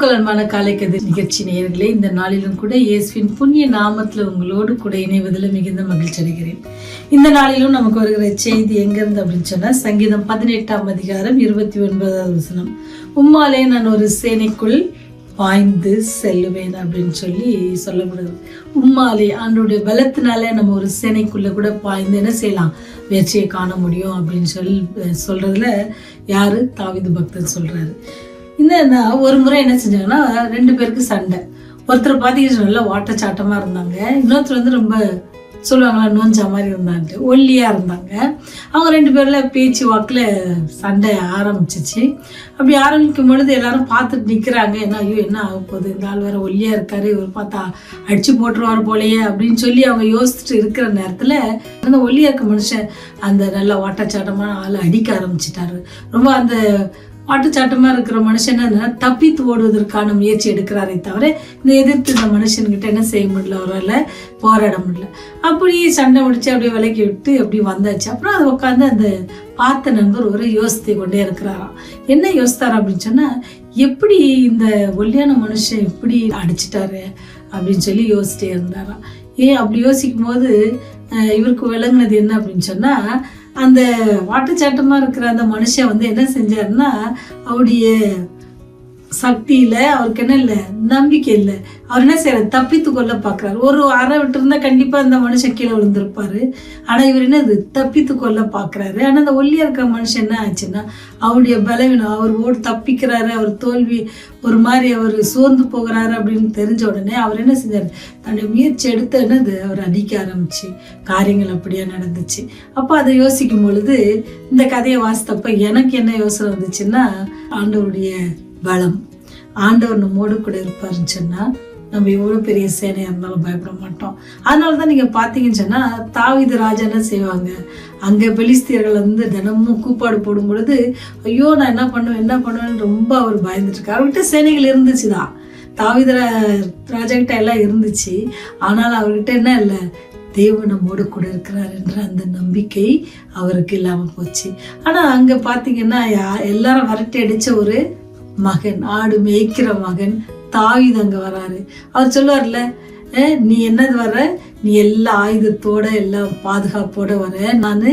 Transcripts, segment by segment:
கிறிஸ்துவுக்குள் அன்பான காலை கதிர் நிகழ்ச்சி நேயர்களே, இந்த நாளிலும் கூட இயேசுவின் புண்ணிய நாமத்தில் உங்களோடு கூட இணைவதில் மிகுந்த மகிழ்ச்சி அடைகிறேன். இந்த நாளிலும் நமக்கு வருகிற செய்தி எங்கிருந்து அப்படின்னு சொன்னா, சங்கீதம் 18ஆம் அதிகாரம் 29வது வசனம். உம்மாலே நான் ஒரு சேனைக்குள் பாய்ந்து செல்லுவேன் அப்படின்னு சொல்லி சொல்லப்படுது. உம்மாலே ஆண்டோடைய பலத்தினாலே நம்ம ஒரு சேனைக்குள்ள கூட பாய்ந்து என்ன செய்யலாம், வெற்றியை காண முடியும் அப்படின்னு சொல்றதுல யாரு, தாவீது பக்தர் சொல்றாரு. இந்த ஒரு முறை என்ன செஞ்சாங்கன்னா, 2 பேருக்கு சண்டை. ஒருத்தர் பார்த்தீங்கன்னா நல்லா வாட்டச்சாட்டமாக இருந்தாங்க, இன்னொருத்தர் ரொம்ப சொல்லுவாங்களா நோஞ்சா மாதிரி இருந்தான்ட்டு ஒல்லியாக இருந்தாங்க. அவங்க 2 பேரில் பேச்சு வாக்கில் சண்டை ஆரம்பிச்சிச்சு. அப்படி ஆரம்பிக்கும் பொழுது எல்லாரும் பார்த்துட்டு நிற்கிறாங்க. ஐயோ என்ன ஆக போகுது, இந்த ஆள் வேறு ஒல்லியாக இருக்காரு, இவர் பார்த்தா அடிச்சு போட்டுருவார் போலையே அப்படின்னு சொல்லி அவங்க யோசிச்சுட்டு இருக்கிற நேரத்தில் அந்த ஒல்லியாக இருக்க மனுஷன் அந்த நல்ல வாட்டச்சாட்டமான ஆள் அடிக்க ஆரம்பிச்சிட்டாரு. ரொம்ப அந்த வாட்டுச்சாட்டமாக இருக்கிற மனுஷன் என்ன தப்பித்து ஓடுவதற்கான முயற்சி எடுக்கிறாரே தவிர இந்த எதிர்த்து இந்த மனுஷன்கிட்ட என்ன செய்ய முடியல, அவரால் போராட முடியல. அப்படி சண்டை முடிச்சு அப்படியே விலக்கி விட்டு அப்படி வந்தாச்சு. அப்புறம் அதை உட்காந்து அந்த பார்த்த நண்பர் ஒரு யோசித்து கொண்டே இருக்கிறாராம். என்ன யோசித்தார் அப்படின்னு சொன்னால், எப்படி இந்த ஒல்லியான மனுஷன் இப்படி அடிச்சிட்டாரு அப்படின்னு சொல்லி யோசிச்சுட்டே இருந்தாராம். அப்படி யோசிக்கும் போது இவருக்கு விளங்குனது என்ன அப்படின்னு சொன்னால், அந்த வாட்டுச்சாட்டமாக இருக்கிற அந்த மனுஷன் என்ன செஞ்சாருன்னா, அவருடைய சக்தியில் அவருக்கு என்ன இல்லை, நம்பிக்கை இல்லை. அவர் என்ன செய்யறாரு, தப்பித்து கொள்ள பார்க்குறாரு. ஒரு அறை விட்டு இருந்தால் கண்டிப்பாக அந்த மனுஷன் கீழே விழுந்திருப்பாரு. ஆனால் இவர் என்னது, தப்பித்து கொள்ள பார்க்குறாரு. ஆனால் அந்த ஒல்லியாக இருக்கிற மனுஷன் என்ன ஆச்சுன்னா, அவருடைய பலவீனம், அவர் தப்பிக்கிறாரு, அவர் தோல்வி ஒரு மாதிரி அவர் சோர்ந்து போகிறாரு அப்படின்னு தெரிஞ்ச உடனே அவர் என்ன செஞ்சார், தன்னுடைய முயற்சி எடுத்து என்னது அவர் அடிக்க ஆரம்பிச்சு காரியங்கள் அப்படியே நடந்துச்சு. அப்போ அதை யோசிக்கும் பொழுது இந்த கதையை வாசித்தப்ப எனக்கு என்ன யோசனை வந்துச்சுன்னா, ஆண்டவருடைய பலம், ஆண்டவர் நம்மோடு கூட இருப்பாருன்னு சொன்னால் நம்ம எவ்வளோ பெரிய சேனையாக இருந்தாலும் பயப்பட மாட்டோம். அதனால தான் நீங்கள் பார்த்தீங்கன்னு சொன்னால், தாவீது ராஜா என்ன செய்வாங்க, அங்கே பெலிஸ்தியர்கள் தினமும் கூப்பாடு போடும் பொழுது ஐயோ நான் என்ன பண்ணுவேன்னு ரொம்ப அவர் பயந்துட்டு இருக்காரு. அவர்கிட்ட சேனைகள் இருந்துச்சு தான், தாவீது ராஜாக்கிட்ட எல்லாம் இருந்துச்சு. ஆனால் அவர்கிட்ட என்ன இல்லை, தேவன் நம்மோடு கூட இருக்கிறார் என்ற அந்த நம்பிக்கை அவருக்கு இல்லாமல் போச்சு. ஆனால் அங்கே பார்த்தீங்கன்னா எல்லாரும் விரட்டி அடித்த ஒரு மகன், ஆடு மேய்க்கிற மகன் தாவீது அங்கே வராரு. அவர் சொல்லுவார்ல, நீ என்னது வர்ற, நீ எல்லா ஆயுதத்தோட எல்லாம் பாதுகாப்போட வர, நான்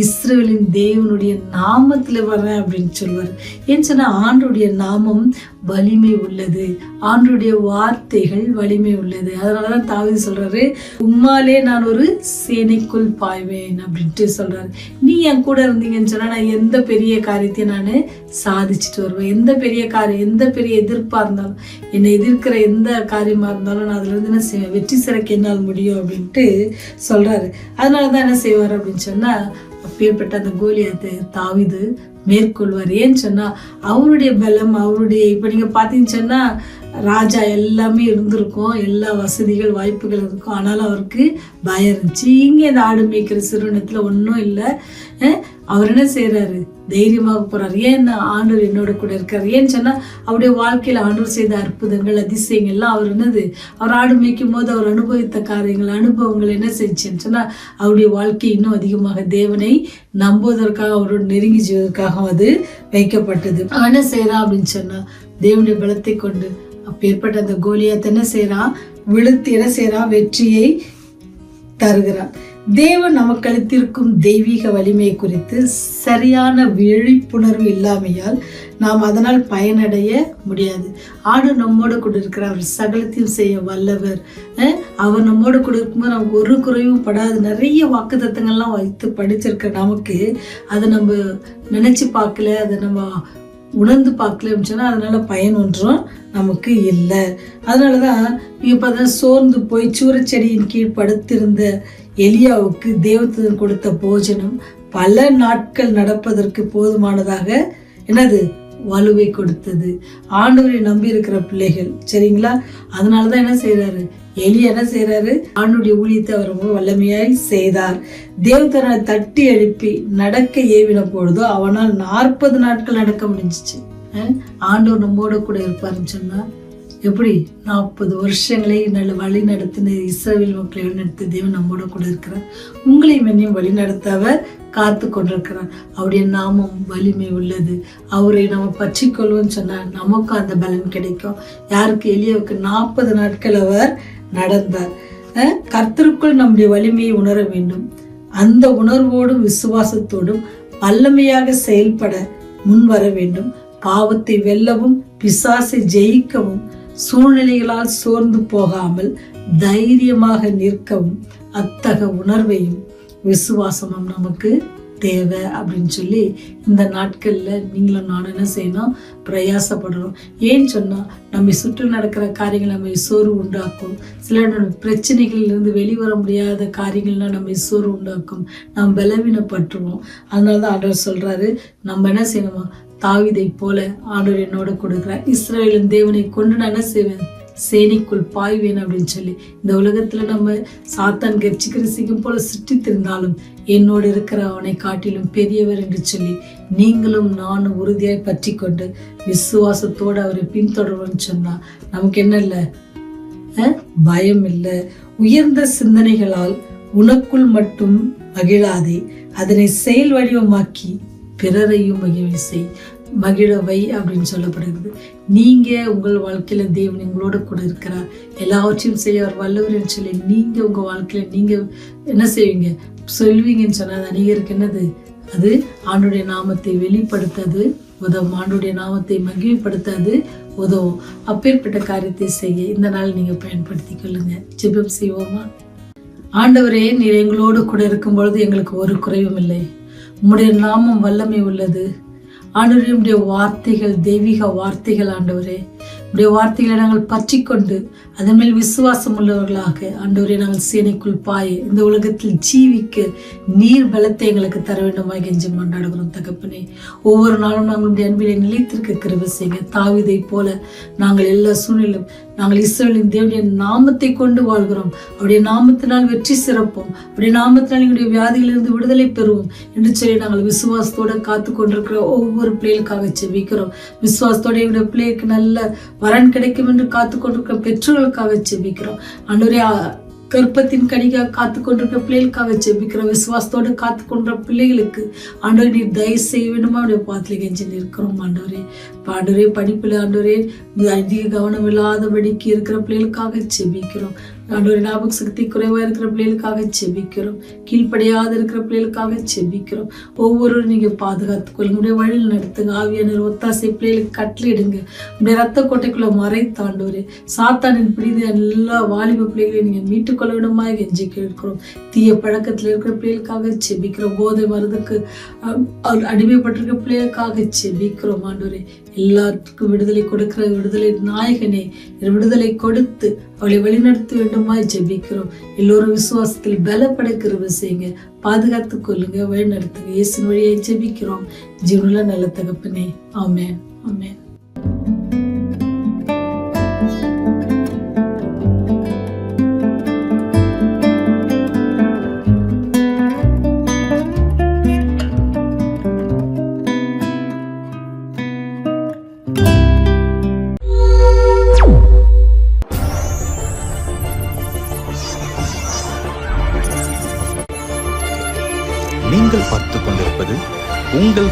இஸ்ரவேலின் தேவனுடைய நாமத்தில் வர்றேன் அப்படின்னு சொல்லுவார். ஏன்னு சொன்னால் ஆண்டுடைய நாமம் வலிமை உள்ளது, ஆண்டுடைய வார்த்தைகள் வலிமை உள்ளது. அதனால தான் தாவீது சொல்றாரு, உம்மாலே நான் ஒரு சேனைக்குள் பாய்வேன் அப்படின்ட்டு சொல்றாரு. நீ என் கூட இருந்தீங்கன்னு சொன்னா நான் எந்த பெரிய காரியத்தையும் நான் சாதிச்சுட்டு வருவேன். எந்த பெரிய காரியம், எந்த பெரிய எதிர்ப்பாக இருந்தாலும், என்னை எதிர்க்கிற எந்த காரியமாக இருந்தாலும் நான் அதுல இருந்து என்ன செய்வேன், வெற்றி சிறக்க என்னால் முடியும் அப்படின்ட்டு சொல்றாரு. அதனால தான் என்ன செய்வார் அப்படின்னு சொன்னா, அப்பேற்பட்ட அந்த கோலியாத்தை தாவீது மேற்கொள்வார். ஏன்னு சொன்னா அவருடைய பலம், அவருடைய இப்ப நீங்க பாத்தீங்கன்னு சொன்னா ராஜா எல்லாமே இருந்திருக்கும், எல்லா வசதிகள் வாய்ப்புகள் இருக்கும். ஆனாலும் அவருக்கு பயம் இருந்துச்சு. இங்கே இந்த ஆடு மேய்க்கிற சிறுவனத்துல ஒன்றும் இல்லை. அவர் என்ன செய்யறாரு, தைரியமாக போறாரு. ஏன்னா ஆண்டவர் என்னோட கூட இருக்காரு. ஏன்னு சொன்னா அவருடைய வாழ்க்கையில ஆண்டவர் செய்த அற்புதங்கள், அதிசயங்கள் எல்லாம் அவர் ஆடு மேய்க்கும் போது அவர் அனுபவித்த காரியங்கள், அனுபவங்கள் என்ன செஞ்சுன்னு சொன்னா அவருடைய வாழ்க்கை இன்னும் அதிகமாக தேவனை நம்புவதற்காக, அவரோடு நெருங்கி செய்வதற்காக அது வைக்கப்பட்டது. அவன் என்ன செய்யறான் அப்படின்னு சொன்னா, தேவனுடைய பலத்தை கொண்டு அப்பேற்பட்ட அந்த கோலியாத் என்ன செய்யறான், விழுத்து என்ன செய்யறான், வெற்றியை தருகிறான். தேவன் நமக்கு அளித்திருக்கும் தெய்வீக வலிமையை குறித்து சரியான விழிப்புணர்வு இல்லாமையால் நாம் அதனால் பயனடைய முடியாது. ஆடு நம்மோடு கூட இருக்கிற, அவர் சகலத்தையும் செய்ய வல்லவர். அவர் நம்மோடு கூட இருக்கும்போது நமக்கு ஒரு குறைவும் படாது. நிறைய வாக்குத்தத்தங்கள்லாம் வைத்து படிச்சிருக்க நமக்கு அதை நம்ம நினைச்சு பார்க்கல, அதை நம்ம உணர்ந்து பார்க்கல அப்படின்னு சொன்னால் அதனால பயன் ஒன்றும் நமக்கு இல்லை. அதனாலதான் இப்போ சோர்ந்து போய் சூரச்செடியின் கீழ் படுத்திருந்த எலியாவுக்கு தேவதூதன் கொடுத்த போஜனம் பல நாட்கள் நடப்பதற்கு போதுமானதாக என்னது வலுவை கொடுத்தது. ஆண்டவரை நம்பி இருக்கிற பிள்ளைகள், சரிங்களா? அதனாலதான் என்ன செய்யறாரு, எலியா என்ன செய்யறாரு, ஆண்டுடைய ஊழியத்தை அவர் ரொம்ப வல்லமையாய் செய்தார். தேவதூதனை தட்டி எழுப்பி நடக்க ஏவின பொழுதோ அவனால் 40 நாட்கள் நடக்க முடிஞ்சிச்சு. ஆண்டவர் நம்மோட கூட இருப்பாருன்னு சொன்னா எப்படி 40 வருஷங்களை நல்ல வழி நடத்தின இஸ்ரவேல் மக்களை வழிநடத்த தேவன் நம்மோட கூட இருக்கிறார். உங்களையும் என்னையும் வழி நடத்த அவர் காத்து கொண்டிருக்கிறார். அவருடைய நாமம் வலிமை உள்ளது. அவரை நம்ம பற்றி கொள்வோம்னு சொன்னால் நமக்கும் அந்த பலன் கிடைக்கும். யாருக்கு? எலியாவுக்கு 40 நாட்கள் அவர் நடந்தார். கர்த்தருக்குள் நம்முடைய வலிமையை உணர வேண்டும். அந்த உணர்வோடும் விசுவாசத்தோடும் வல்லமையாக செயல்பட முன் வர வேண்டும். பாவத்தை வெல்லவும் பிசாசை ஜெயிக்கவும் சூழ்நிலைகளால் சோர்ந்து போகாமல் தைரியமாக நிற்கவும் அத்தக உணர்வையும் விசுவாசமும் நமக்கு தேவை அப்படின்னு சொல்லி இந்த நாட்களில் நீங்களும் நானும் என்ன செய்யணும்? பிரயாசப்படுறோம். ஏன்னு சொன்னால் நம்ம சுற்றி நடக்கிற காரியங்கள் நம்ம சோர்வு உண்டாக்கும். சில பிரச்சனைகளிலிருந்து வெளிவர முடியாத காரியங்கள்லாம் நம்ம சோர்வு உண்டாக்கும். நாம் பலவீனப்பட்டுருவோம். அதனால தான் ஆண்டவர் சொல்கிறாரு, நம்ம என்ன செய்யணுமா? தாவீதை போல ஆண்டவர் என்னோட கொடுக்குறார். இஸ்ரவேலின் தேவனை கொண்டு நான் என்ன செய்வேன்? சேனைக்குள் பாய்வேன் அப்படின்னு சொல்லி. இந்த உலகத்துல நம்ம சாத்தான் கர்ச்சிக்கிற சிங்கம் போல சுற்றித்திருந்தாலும் என்னோடு இருக்கிற அவனை காட்டிலும் பெரியவர் என்று சொல்லி நீங்களும் நானும் உறுதியாய் பற்றி கொண்டு விசுவாசத்தோடு அவரை பின்தொடர்வோம்னு சொன்னா நமக்கு என்ன இல்லை? பயம் இல்லை. உயர்ந்த சிந்தனைகளால் உனக்குள் மட்டும் மகிழாதே, அதனை செயல் வடிவமாக்கி பிறரையும் மகிழவை அப்படின்னு சொல்லப்படுகிறது. நீங்க உங்கள் வாழ்க்கையில தேவன் உங்களோட கூட இருக்கிறார், எல்லாவற்றையும் செய்ய அவர் வல்லவர்னு சொல்லி நீங்க உங்க வாழ்க்கையில நீங்க என்ன செய்வீங்க? சொல்வீங்கன்னு சொன்னா அது அநேகருக்கு என்னது? அது ஆண்டுடைய நாமத்தை வெளிப்படுத்தாது உதவும். ஆண்டுடைய நாமத்தை மகிழ்ப்படுத்தாது உதவும். அப்பேற்பட்ட காரியத்தை செய்ய இந்த நாள் நீங்க பயன்படுத்தி கொள்ளுங்க. ஜெபம் செய்வோமா? ஆண்டவரே, நீர் எங்களோடு கூட இருக்கும் பொழுது எங்களுக்கு ஒரு குறைவும் இல்லை. உம்முடைய நாமம் வல்லமை உள்ளது. ஆண்டவரே, உம்முடைய வார்த்தைகள் தெய்வீக வார்த்தைகள். ஆண்டவரே, உடைய வார்த்தைகளை நாங்கள் பற்றி கொண்டு அதன் மேல் விசுவாசம் உள்ளவர்களாக ஆண்டவரே நாங்கள் சேனைக்குள் பாய இந்த உலகத்தில் ஜீவிக்க நீர் பலத்தை எங்களுக்கு தர வேண்டுமா கெஞ்சி கொண்டாடுகிறோம் தகப்பனே. ஒவ்வொரு நாளும் நாங்களுடைய அன்பிலை நிலைத்திருக்க கிருபை செய்யுங்க. தாவீதை போல நாங்கள் எல்லா சூழ்நிலும் நாங்கள் இஸ்ரவேலின் தேவனுடைய நாமத்தை கொண்டு வாழ்கிறோம். அவருடைய நாமத்தினால் வெற்றி சிறப்போம். அவருடைய நாமத்தினால் எங்களுடைய வியாதியிலிருந்து விடுதலை பெறுவோம் என்று சொல்லி நாங்கள் விசுவாசத்தோட காத்து கொண்டிருக்கிற ஒவ்வொரு பிள்ளைகளுக்காக செபிக்கிறோம். விசுவாசத்தோட எங்களுடைய பிள்ளைகளுக்கு நல்ல வரன் கிடைக்கும் என்று காத்து கொண்டிருக்கிற பெற்றோர்களுக்காக செபிக்கிறோம். ஆண்டவரே, கற்பத்தின் கனிக்காக காத்து கொண்டிருக்கிற பிள்ளைகளுக்காக செபிக்கிறோம். விசுவாசத்தோடு காத்து கொண்ட பிள்ளைகளுக்கு ஆண்டவரே நீர் தயவு செய்ய வேண்டுமா அவருடைய பாத்தில கெஞ்சி நிற்கிறோம். ஆண்டவரே படிப்பில் ஆண்டவரே அதிக கவனம் இல்லாதபடிக்கு இருக்கிற பிள்ளைகளுக்காக செபிக்கிறோம். ஆண்டவரே ஞாபக சக்தி குறைவா இருக்கிற பிள்ளைகளுக்காக செபிக்கிறோம். கீழ்ப்படியாத இருக்கிற பிள்ளைகளுக்காக செபிக்கிறோம். ஒவ்வொருவரும் நீங்க பாதுகாத்துக் கொள்ளுங்க. உடைய வழியில் நடத்துங்க. ஆவியான ஒத்தாசை பிள்ளைகளுக்கு கட்டளையிடுங்க. உடைய ரத்த கோட்டைக்குள்ள மறைத்தாண்டவரே சாத்தானின் பிடித்த எல்லா வாலிப பிள்ளைகளையும் நீங்க மீட்டுக் கொள்ள விடமா கெஞ்சி கேட்கிறோம். தீய பழக்கத்துல இருக்கிற பிள்ளைகளுக்காக செபிக்கிறோம். போதை மருந்துக்கு அடிமைப்பட்டிருக்கிற பிள்ளைகளுக்காக செபிக்கிறோம். ஆண்டவரே, எல்லாத்துக்கும் விடுதலை கொடுக்கிற விடுதலை நாயகனே, விடுதலை கொடுத்து அவளை வழிநடத்த வேண்டுமாய் ஜெபிக்கிறோம். எல்லோரும் விசுவாசத்தில் பலப்பட கிருபை செய்யுங்க. பாதுகாத்துக் கொள்ளுங்க, வழிநடத்துங்க. இயேசுவின் வழியை ஜெபிக்கிறோம் ஜீவனுள்ள நல்ல தகப்பனே. ஆமென், ஆமென். நீங்கள் பார்த்துக் கொண்டிருப்பது உங்கள்